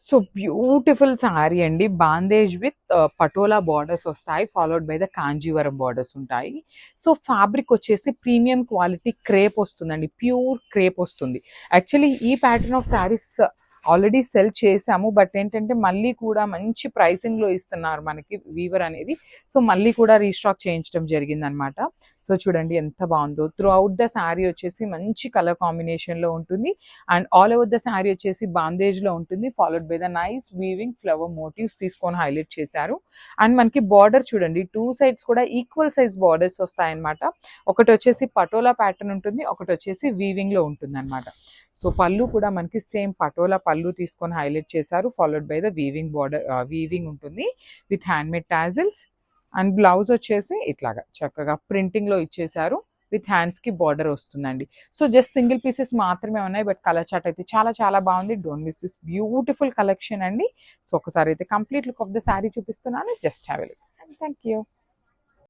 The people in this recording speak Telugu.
సో బ్యూటిఫుల్ సారీ అండి. బాందేజ్ విత్ పటోలా బార్డర్స్ వస్తాయి. Followed by the Kanjeevaram borders ఉంటాయి. సో ఫ్యాబ్రిక్ వచ్చేసి ప్రీమియం క్వాలిటీ క్రేప్ వస్తుందండి. ప్యూర్ క్రేప్ వస్తుంది. యాక్చువల్లీ ఈ pattern of saris already cell చేసాము. బట్ ఏంటంటే మళ్ళీ కూడా మంచి ప్రైసింగ్లో ఇస్తున్నారు మనకి వీవర్ అనేది. సో మళ్ళీ కూడా రీస్టాక్ చేయించడం జరిగిందనమాట. సో చూడండి ఎంత బాగుందో. త్రూ అవుట్ ద శారీ వచ్చేసి మంచి కలర్ కాంబినేషన్లో ఉంటుంది. And all over the sari వచ్చేసి బాందేజ్లో ఉంటుంది. Followed by the nice weaving flower motifs తీసుకొని హైలైట్ చేశారు. అండ్ మనకి బార్డర్ చూడండి, టూ సైడ్స్ కూడా ఈక్వల్ సైజ్ బార్డర్స్ వస్తాయన్నమాట. ఒకటి వచ్చేసి పటోలా ప్యాటర్న్ ఉంటుంది, ఒకటి వచ్చేసి వీవింగ్లో ఉంటుంది అనమాట. సో పళ్ళు కూడా మనకి సేమ్ పటోలా పళ్ళు తీసుకొని హైలైట్ చేశారు. Followed by the weaving border, weaving ఉంటుంది with handmade tassels. And blouse వచ్చేసి ఇట్లాగా చక్కగా ప్రింటింగ్లో ఇచ్చేశారు. విత్ హ్యాండ్స్కి బార్డర్ వస్తుందండి. సో జస్ట్ సింగిల్ పీసెస్ మాత్రమే ఉన్నాయి. బట్ కలర్ చార్ట్ అయితే చాలా చాలా బాగుంది. Don't miss this beautiful collection అండి. సో ఒకసారి అయితే complete look of the sari చూపిస్తున్నాను. Just have a look. Thank you.